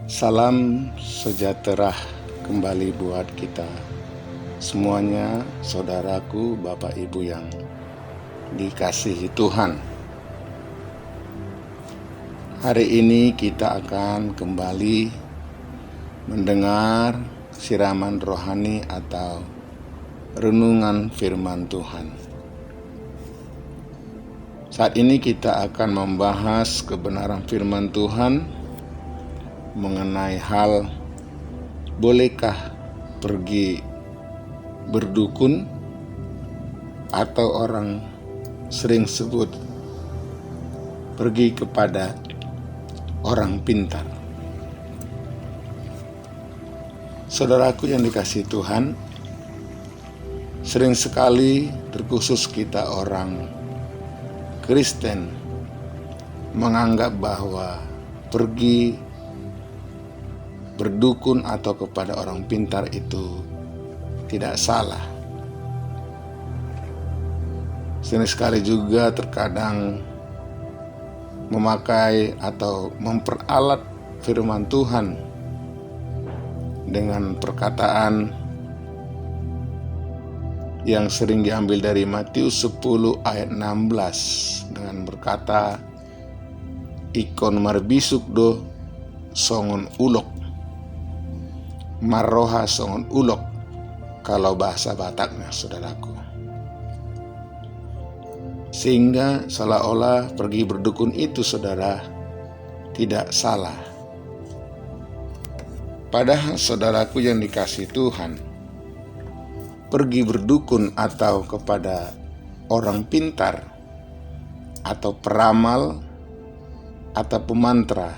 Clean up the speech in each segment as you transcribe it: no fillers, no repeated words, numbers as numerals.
Salam sejahtera kembali buat kita semuanya, saudaraku, Bapak Ibu yang dikasihi Tuhan. Hari ini kita akan kembali mendengar siraman rohani atau renungan firman Tuhan. Saat ini kita akan membahas kebenaran firman Tuhan mengenai hal bolehkah pergi berdukun atau orang sering sebut pergi kepada orang pintar. Saudaraku yang dikasihi Tuhan, sering sekali terkhusus kita orang Kristen menganggap bahwa pergi berdukun atau kepada orang pintar itu tidak salah. Sering sekali juga terkadang memakai atau memperalat firman Tuhan dengan perkataan yang sering diambil dari Matius 10 ayat 16 dengan berkata, ikon marbisuk do songon ulok Maroha songon ulok, kalau bahasa Bataknya, saudaraku. Sehingga seolah-olah pergi berdukun itu, saudara, tidak salah. Padahal saudaraku yang dikasihi Tuhan, pergi berdukun atau kepada orang pintar atau peramal atau pemantra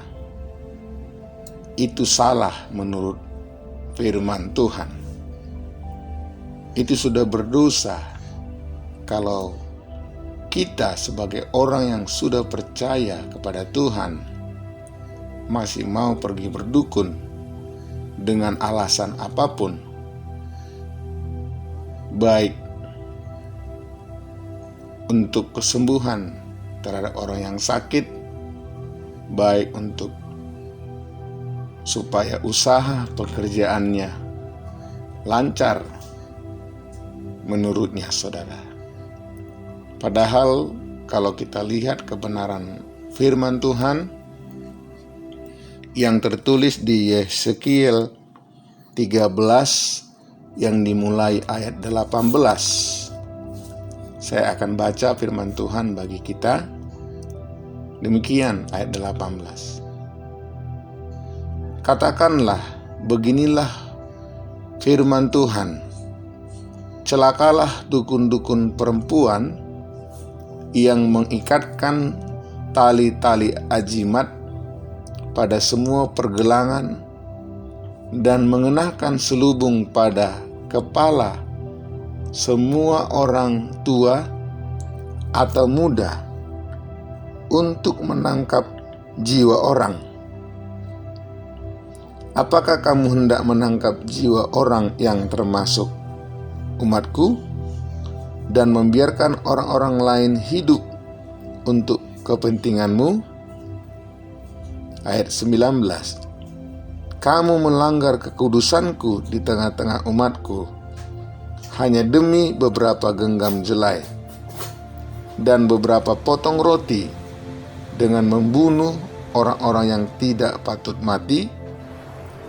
itu salah menurut firman Tuhan. Itu sudah berdosa kalau kita sebagai orang yang sudah percaya kepada Tuhan masih mau pergi berdukun dengan alasan apapun, baik untuk kesembuhan terhadap orang yang sakit, baik untuk supaya usaha pekerjaannya lancar menurutnya, saudara. Padahal kalau kita lihat kebenaran firman Tuhan yang tertulis di Yeskiel 13 yang dimulai ayat 18. Saya akan baca firman Tuhan bagi kita. Demikian ayat 18. Katakanlah, beginilah firman Tuhan, celakalah dukun-dukun perempuan yang mengikatkan tali-tali ajimat pada semua pergelangan dan mengenakan selubung pada kepala semua orang tua atau muda untuk menangkap jiwa orang. Apakah kamu hendak menangkap jiwa orang yang termasuk umatku dan membiarkan orang-orang lain hidup untuk kepentinganmu? Ayat 19. Kamu melanggar kekudusanku di tengah-tengah umatku hanya demi beberapa genggam jelai dan beberapa potong roti, dengan membunuh orang-orang yang tidak patut mati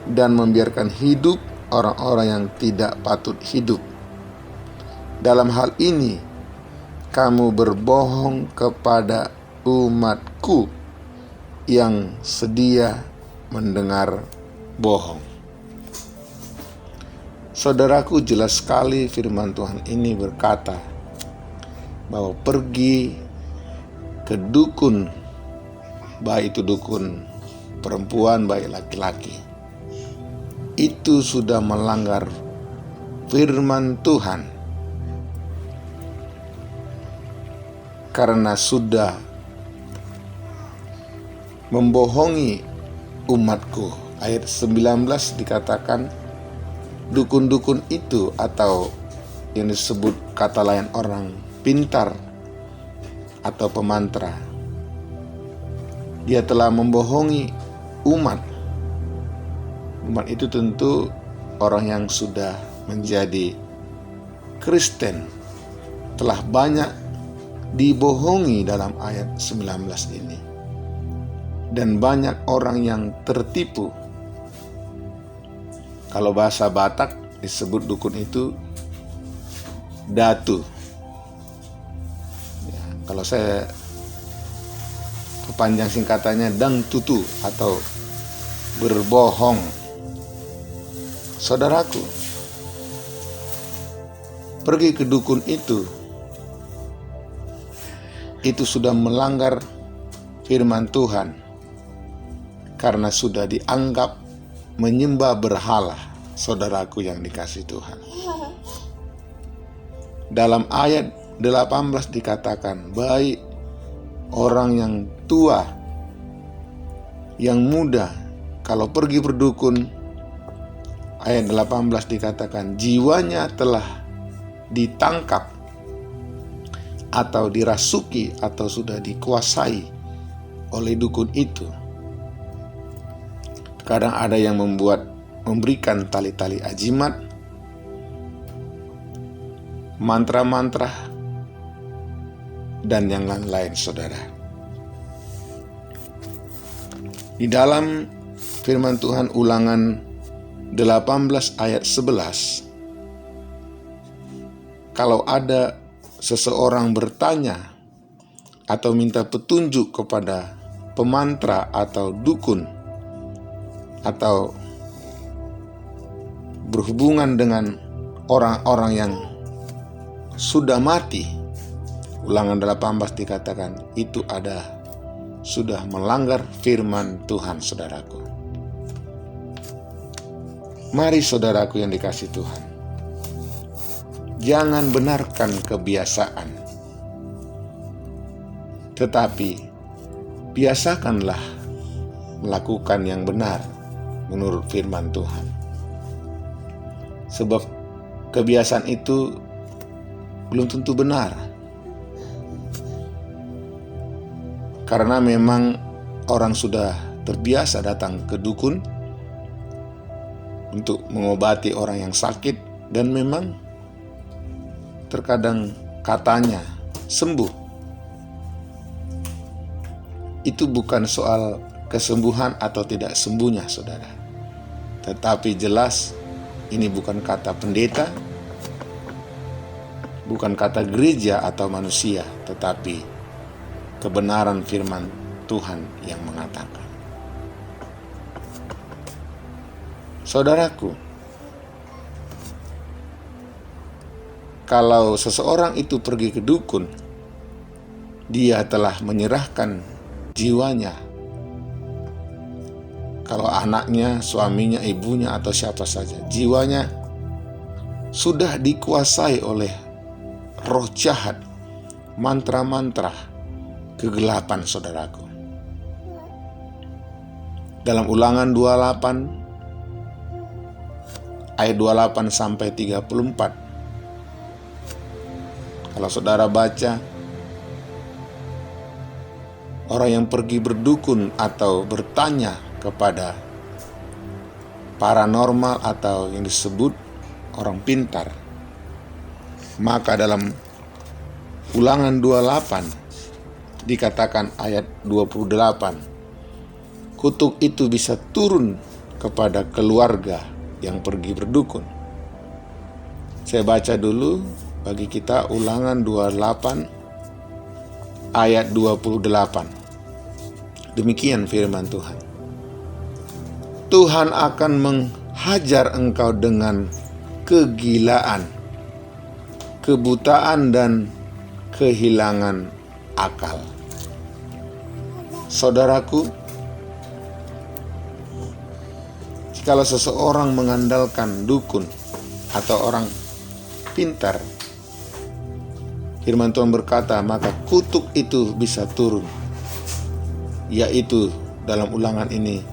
dan membiarkan hidup orang-orang yang tidak patut hidup. Dalam hal ini, kamu berbohong kepada umatku yang sedia mendengar bohong. Saudaraku, jelas sekali firman Tuhan ini berkata bahwa pergi ke dukun, baik itu dukun perempuan, baik laki-laki, itu sudah melanggar firman Tuhan, karena sudah membohongi umatku. Ayat 19 dikatakan dukun-dukun itu, atau yang disebut kata lain orang pintar atau pemantra, dia telah membohongi umat Umat itu tentu orang yang sudah menjadi Kristen, telah banyak dibohongi dalam ayat 19 ini. Dan banyak orang yang tertipu. Kalau bahasa Batak disebut dukun itu datu. Ya, kalau saya kepanjang singkatannya dang tutu atau berbohong. Saudaraku, pergi ke dukun itu sudah melanggar firman Tuhan karena sudah dianggap menyembah berhala. Saudaraku yang dikasihi Tuhan, dalam ayat 18 dikatakan, baik orang yang tua, yang muda, kalau pergi berdukun, ayat 18 dikatakan jiwanya telah ditangkap atau dirasuki atau sudah dikuasai oleh dukun itu. Kadang ada yang memberikan tali-tali ajimat, mantra-mantra, dan yang lain-lain, saudara. Di dalam firman Tuhan Ulangan 18 ayat 11, kalau ada seseorang bertanya atau minta petunjuk kepada pemantra atau dukun atau berhubungan dengan orang-orang yang sudah mati, Ulangan 18 dikatakan itu sudah melanggar firman Tuhan, saudaraku. Mari saudaraku yang dikasihi Tuhan, jangan benarkan kebiasaan, tetapi biasakanlah melakukan yang benar menurut firman Tuhan. Sebab kebiasaan itu belum tentu benar. Karena memang orang sudah terbiasa datang ke dukun untuk mengobati orang yang sakit, dan memang terkadang katanya sembuh. Itu bukan soal kesembuhan atau tidak sembuhnya, saudara. Tetapi jelas ini bukan kata pendeta, bukan kata gereja atau manusia, tetapi kebenaran firman Tuhan yang mengatakan. Saudaraku, kalau seseorang itu pergi ke dukun, dia telah menyerahkan jiwanya. Kalau anaknya, suaminya, ibunya, atau siapa saja, jiwanya sudah dikuasai oleh roh jahat, mantra-mantra, kegelapan, saudaraku. Dalam Ulangan 28 ayat 28 sampai 34, kalau saudara baca, orang yang pergi berdukun atau bertanya kepada paranormal atau yang disebut orang pintar, maka dalam Ulangan 28 dikatakan ayat 28, kutuk itu bisa turun kepada keluarga yang pergi berdukun. Saya baca dulu bagi kita Ulangan 28 ayat 28. Demikian firman Tuhan. Tuhan akan menghajar engkau dengan kegilaan, kebutaan, dan kehilangan akal. Saudaraku, jikalau seseorang mengandalkan dukun atau orang pintar, firman Tuhan berkata, maka kutuk itu bisa turun. Yaitu dalam ulangan ini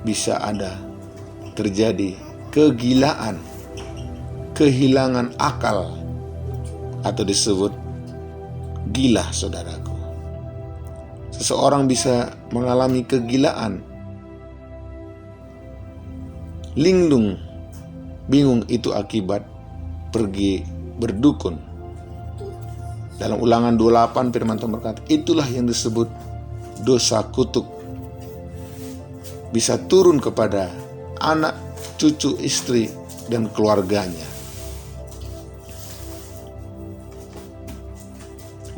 bisa ada terjadi kegilaan, kehilangan akal, atau disebut gila, saudaraku. Seseorang bisa mengalami kegilaan linglung, bingung itu akibat pergi berdukun. Dalam Ulangan 28 firman Tuhan berkata, itulah yang disebut dosa kutuk. Bisa turun kepada anak, cucu, istri, dan keluarganya.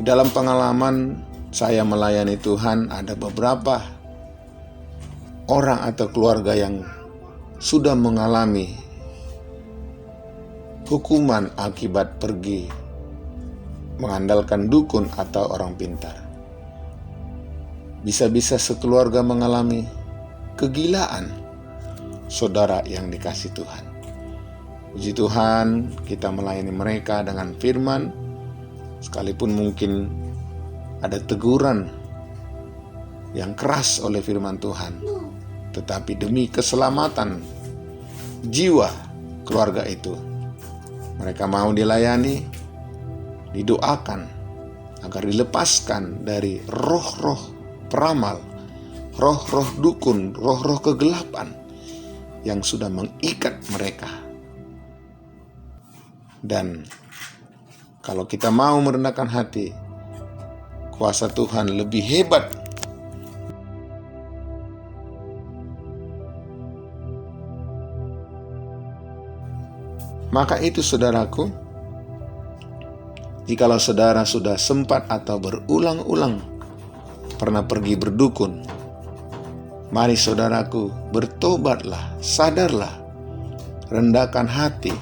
Dalam pengalaman saya melayani Tuhan, ada beberapa orang atau keluarga yang sudah mengalami hukuman akibat pergi mengandalkan dukun atau orang pintar. Bisa-bisa sekeluarga mengalami kegilaan, saudara yang dikasih Tuhan. Puji Tuhan, kita melayani mereka dengan firman, sekalipun mungkin ada teguran yang keras oleh firman Tuhan, tetapi demi keselamatan jiwa keluarga itu, mereka mau dilayani, didoakan agar dilepaskan dari roh-roh peramal, roh-roh dukun, roh-roh kegelapan yang sudah mengikat mereka. Dan kalau kita mau merendahkan hati, kuasa Tuhan lebih hebat. Maka itu saudaraku, jikalau saudara sudah sempat atau berulang-ulang pernah pergi berdukun, mari saudaraku, bertobatlah, sadarlah, rendahkan hati,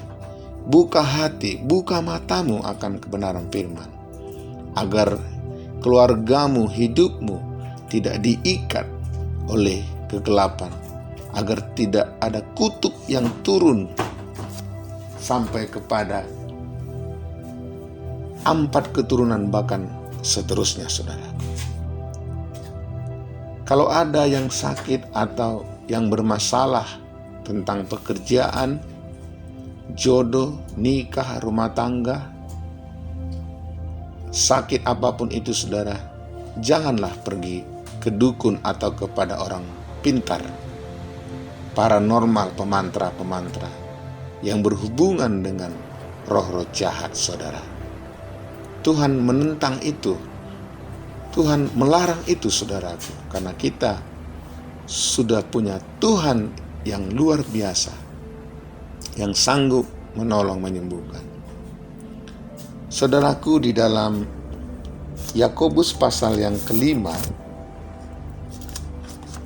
buka matamu akan kebenaran firman, agar keluargamu, hidupmu tidak diikat oleh kegelapan, agar tidak ada kutuk yang turun sampai kepada 4 keturunan bahkan seterusnya, saudara. Kalau ada yang sakit atau yang bermasalah tentang pekerjaan, jodoh, nikah, rumah tangga, sakit apapun itu, saudara, janganlah pergi ke dukun atau kepada orang pintar, paranormal, pemantra-pemantra yang berhubungan dengan roh-roh jahat, saudara. Tuhan menentang itu. Tuhan melarang itu, saudaraku, karena kita sudah punya Tuhan yang luar biasa, yang sanggup menolong menyembuhkan. Saudaraku, di dalam Yakobus pasal yang kelima,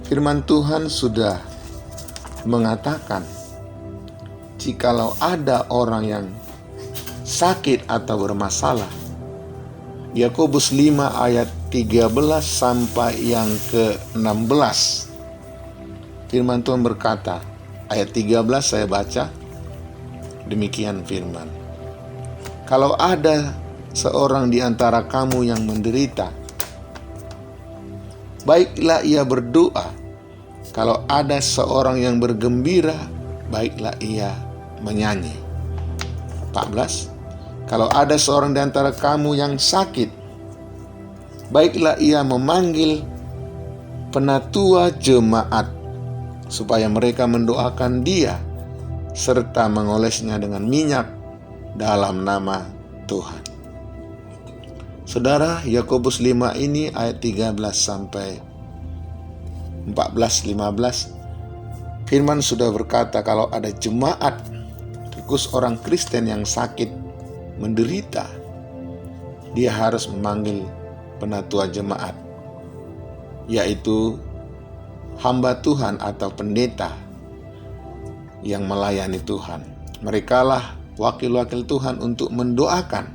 firman Tuhan sudah mengatakan, jikalau ada orang yang sakit atau bermasalah, Yakobus 5 ayat 13 sampai yang ke-16. Firman Tuhan berkata, ayat 13 saya baca, demikian firman. Kalau ada seorang di antara kamu yang menderita, baiklah ia berdoa. Kalau ada seorang yang bergembira, baiklah ia menyanyi. 14. Kalau ada seorang di antara kamu yang sakit, baiklah ia memanggil penatua jemaat, supaya mereka mendoakan dia, serta mengolesnya dengan minyak dalam nama Tuhan. Saudara, Yakobus 5 ini ayat 13 sampai 14-15, firman sudah berkata kalau ada jemaat, khusus orang Kristen yang sakit, menderita, dia harus memanggil penatua jemaat, yaitu hamba Tuhan atau pendeta yang melayani Tuhan. Merekalah wakil-wakil Tuhan untuk mendoakan.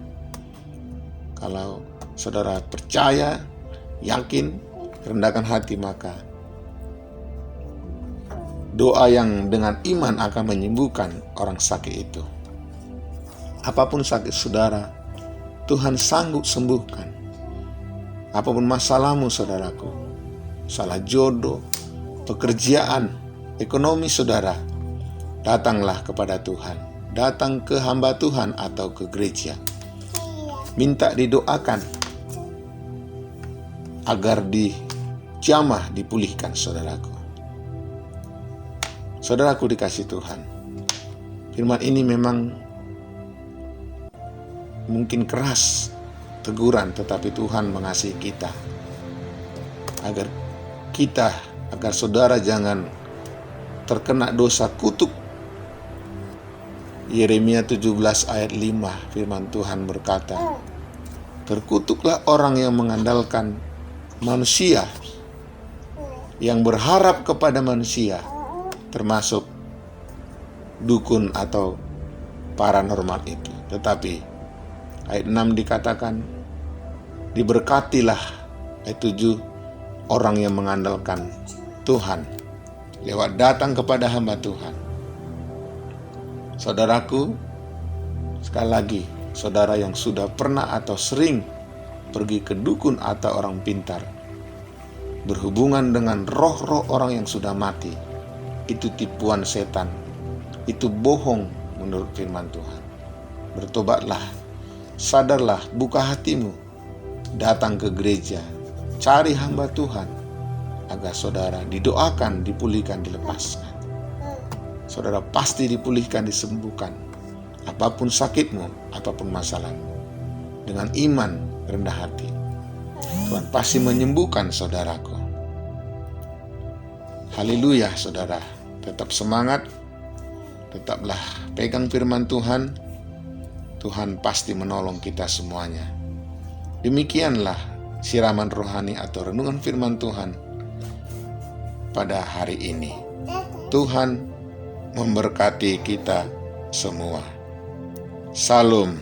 Kalau saudara percaya, yakin, rendahkan hati, maka doa yang dengan iman akan menyembuhkan orang sakit itu. Apapun sakit saudara, Tuhan sanggup sembuhkan. Apapun masalahmu, saudaraku, salah jodoh, pekerjaan, ekonomi saudara, datanglah kepada Tuhan. Datang ke hamba Tuhan atau ke gereja. Minta didoakan agar dijamah, dipulihkan, saudaraku. Saudaraku dikasih Tuhan, firman ini memang mungkin keras teguran, tetapi Tuhan mengasihi kita agar saudara jangan terkena dosa kutuk. Yeremia 17 ayat 5 firman Tuhan berkata, terkutuklah orang yang mengandalkan manusia, yang berharap kepada manusia, termasuk dukun atau paranormal itu. Tetapi ayat 6 dikatakan, diberkatilah, ayat 7, orang yang mengandalkan Tuhan lewat datang kepada hamba Tuhan. Saudaraku, sekali lagi, saudara yang sudah pernah atau sering pergi ke dukun atau orang pintar, berhubungan dengan roh-roh orang yang sudah mati, itu tipuan setan, itu bohong menurut firman Tuhan. Bertobatlah, sadarlah, buka hatimu, datang ke gereja, cari hamba Tuhan, agar saudara didoakan, dipulihkan, dilepaskan. Saudara pasti dipulihkan, disembuhkan, apapun sakitmu, apapun masalahmu. Dengan iman, rendah hati, Tuhan pasti menyembuhkan saudaraku. Haleluya saudara, tetap semangat, tetaplah pegang firman Tuhan. Tuhan pasti menolong kita semuanya. Demikianlah siraman rohani atau renungan firman Tuhan pada hari ini. Tuhan memberkati kita semua. Salam.